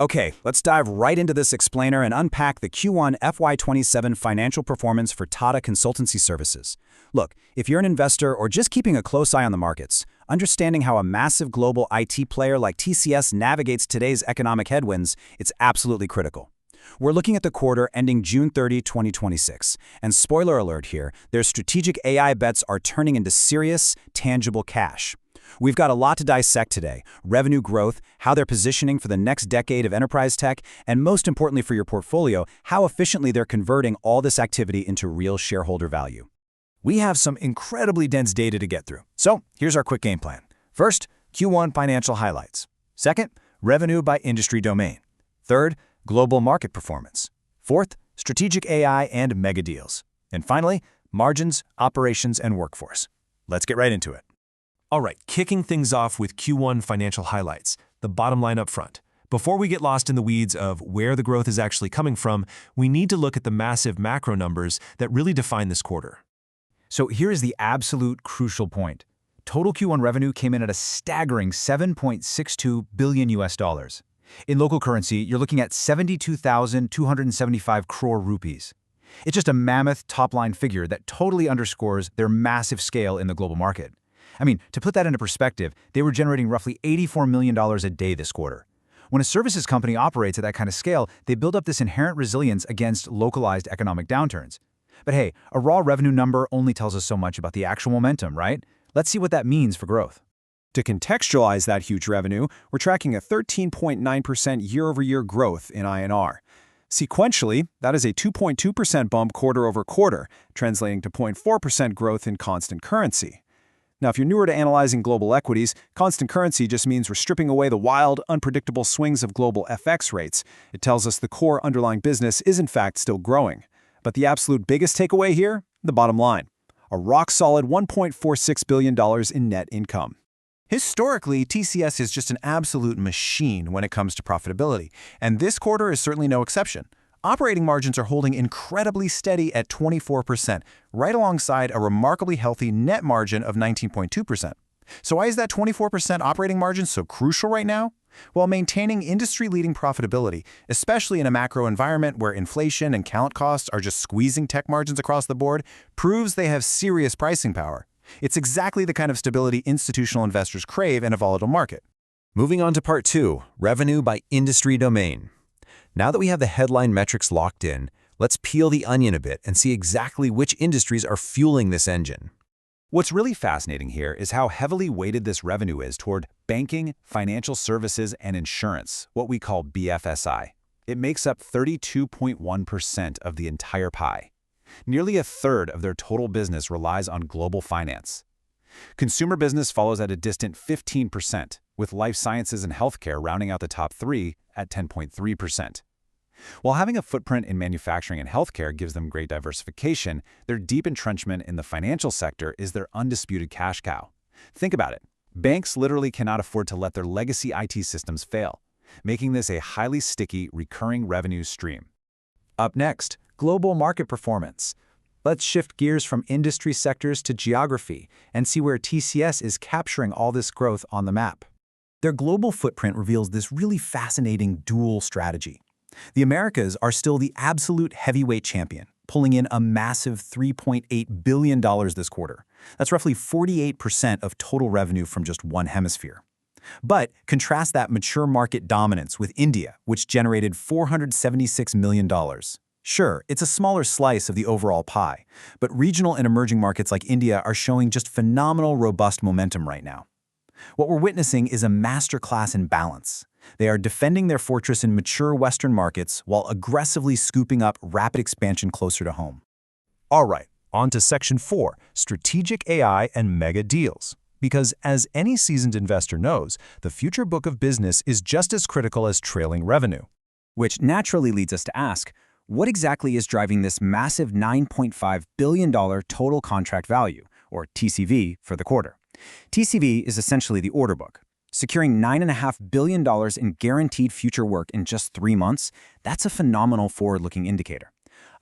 Okay, let's dive right into this explainer and unpack the Q1 FY27 financial performance for Tata Consultancy Services. Look, if you're an investor or just keeping a close eye on the markets, understanding how a massive global IT player like TCS navigates today's economic headwinds, it's absolutely critical. We're looking at the quarter ending June 30, 2026, and spoiler alert here, their strategic AI bets are turning into serious, tangible cash. We've got a lot to dissect today: revenue growth, how they're positioning for the next decade of enterprise tech, and most importantly for your portfolio, how efficiently they're converting all this activity into real shareholder value. We have some incredibly dense data to get through, so here's our quick game plan. First, Q1 financial highlights. Second, revenue by industry domain. Third, global market performance. Fourth, strategic AI and mega deals. And finally, margins, operations, and workforce. Let's get right into it. All right, kicking things off with Q1 financial highlights, the bottom line up front. Before we get lost in the weeds of where the growth is actually coming from, we need to look at the massive macro numbers that really define this quarter. So here is the absolute crucial point. Total Q1 revenue came in at a staggering $7.62 billion US. In local currency, you're looking at 72,275 crore rupees. It's just a mammoth top-line figure that totally underscores their massive scale in the global market. I mean, to put that into perspective, they were generating roughly $84 million a day this quarter. When a services company operates at that kind of scale, they build up this inherent resilience against localized economic downturns. But hey, a raw revenue number only tells us so much about the actual momentum, right? Let's see what that means for growth. To contextualize that huge revenue, we're tracking a 13.9% year-over-year growth in INR. Sequentially, that is a 2.2% bump quarter over quarter, translating to 0.4% growth in constant currency. Now, if you're newer to analyzing global equities, constant currency just means we're stripping away the wild, unpredictable swings of global FX rates. It tells us the core underlying business is in fact still growing. But the absolute biggest takeaway here? The bottom line. A rock-solid $1.46 billion in net income. Historically, TCS is just an absolute machine when it comes to profitability, and this quarter is certainly no exception. Operating margins are holding incredibly steady at 24%, right alongside a remarkably healthy net margin of 19.2%. So why is that 24% operating margin so crucial right now? Well, maintaining industry-leading profitability, especially in a macro environment where inflation and talent costs are just squeezing tech margins across the board, proves they have serious pricing power. It's exactly the kind of stability institutional investors crave in a volatile market. Moving on to part 2, revenue by industry domain. Now that we have the headline metrics locked in, let's peel the onion a bit and see exactly which industries are fueling this engine. What's really fascinating here is how heavily weighted this revenue is toward banking, financial services, and insurance, what we call BFSI. It makes up 32.1% of the entire pie. Nearly a third of their total business relies on global finance. Consumer business follows at a distant 15%, with life sciences and healthcare rounding out the top 3 at 10.3%. While having a footprint in manufacturing and healthcare gives them great diversification, their deep entrenchment in the financial sector is their undisputed cash cow. Think about it. Banks literally cannot afford to let their legacy IT systems fail, making this a highly sticky, recurring revenue stream. Up next, global market performance. Let's shift gears from industry sectors to geography and see where TCS is capturing all this growth on the map. Their global footprint reveals this really fascinating dual strategy. The Americas are still the absolute heavyweight champion, pulling in a massive $3.8 billion this quarter. That's roughly 48% of total revenue from just one hemisphere. But contrast that mature market dominance with India, which generated $476 million. Sure, it's a smaller slice of the overall pie, but regional and emerging markets like India are showing just phenomenal, robust momentum right now. What we're witnessing is a masterclass in balance. They are defending their fortress in mature Western markets while aggressively scooping up rapid expansion closer to home. All right, on to Section 4, Strategic AI and Mega Deals. Because as any seasoned investor knows, the future book of business is just as critical as trailing revenue. Which naturally leads us to ask, what exactly is driving this massive $9.5 billion total contract value, or TCV, for the quarter? TCV is essentially the order book. Securing $9.5 billion in guaranteed future work in just 3 months, that's a phenomenal forward-looking indicator.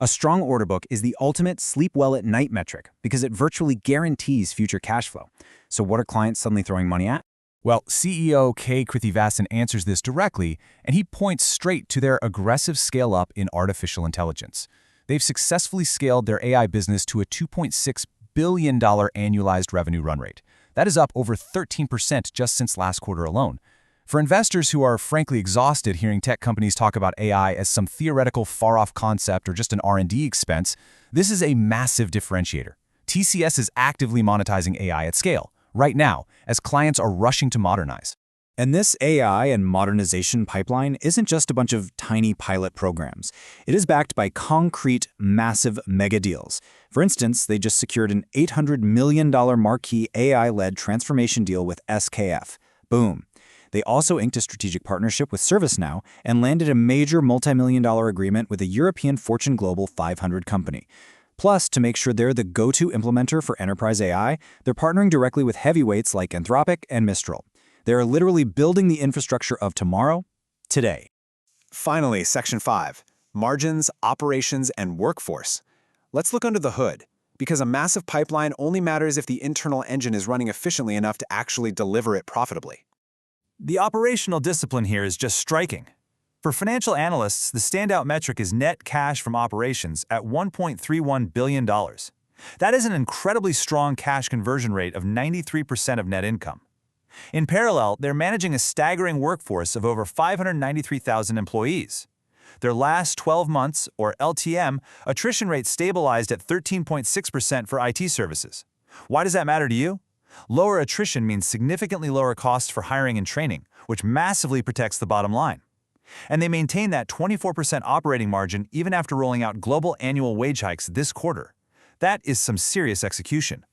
A strong order book is the ultimate sleep well at night metric because it virtually guarantees future cash flow. So what are clients suddenly throwing money at? Well, CEO K. Krithivasan answers this directly, and he points straight to their aggressive scale-up in artificial intelligence. They've successfully scaled their AI business to a $2.6 billion annualized revenue run rate. That is up over 13% just since last quarter alone. For investors who are frankly exhausted hearing tech companies talk about AI as some theoretical far-off concept or just an R&D expense, this is a massive differentiator. TCS is actively monetizing AI at scale, right now, as clients are rushing to modernize. And this AI and modernization pipeline isn't just a bunch of tiny pilot programs. It is backed by concrete, massive mega deals. For instance, they just secured an $800 million marquee AI-led transformation deal with SKF. Boom. They also inked a strategic partnership with ServiceNow and landed a major multi-million-dollar agreement with a European Fortune Global 500 company. Plus, to make sure they're the go-to implementer for enterprise AI, they're partnering directly with heavyweights like Anthropic and Mistral. They're literally building the infrastructure of tomorrow, today. Finally, Section 5, Margins, Operations, and Workforce. Let's look under the hood, because a massive pipeline only matters if the internal engine is running efficiently enough to actually deliver it profitably. The operational discipline here is just striking. For financial analysts, the standout metric is net cash from operations at $1.31 billion. That is an incredibly strong cash conversion rate of 93% of net income. In parallel, they're managing a staggering workforce of over 593,000 employees. Their last 12 months, or LTM, attrition rate stabilized at 13.6% for IT services. Why does that matter to you? Lower attrition means significantly lower costs for hiring and training, which massively protects the bottom line. And they maintain that 24% operating margin even after rolling out global annual wage hikes this quarter. That is some serious execution.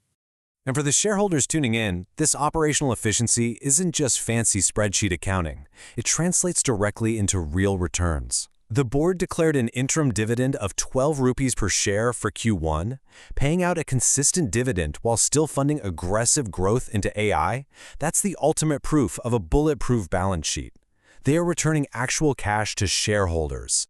And for the shareholders tuning in, this operational efficiency isn't just fancy spreadsheet accounting. It translates directly into real returns. The board declared an interim dividend of 12 rupees per share for Q1, paying out a consistent dividend while still funding aggressive growth into AI. That's the ultimate proof of a bulletproof balance sheet. They are returning actual cash to shareholders.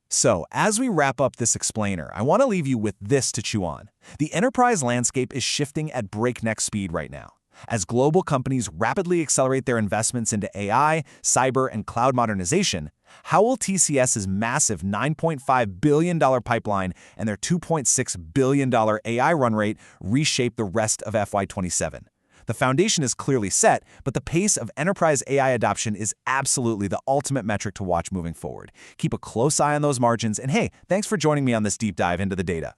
So, as we wrap up this explainer, I want to leave you with this to chew on. The enterprise landscape is shifting at breakneck speed right now. As global companies rapidly accelerate their investments into AI, cyber, and cloud modernization, how will TCS's massive $9.5 billion pipeline and their $2.6 billion AI run rate reshape the rest of FY27? The foundation is clearly set, but the pace of enterprise AI adoption is absolutely the ultimate metric to watch moving forward. Keep a close eye on those margins, and hey, thanks for joining me on this deep dive into the data.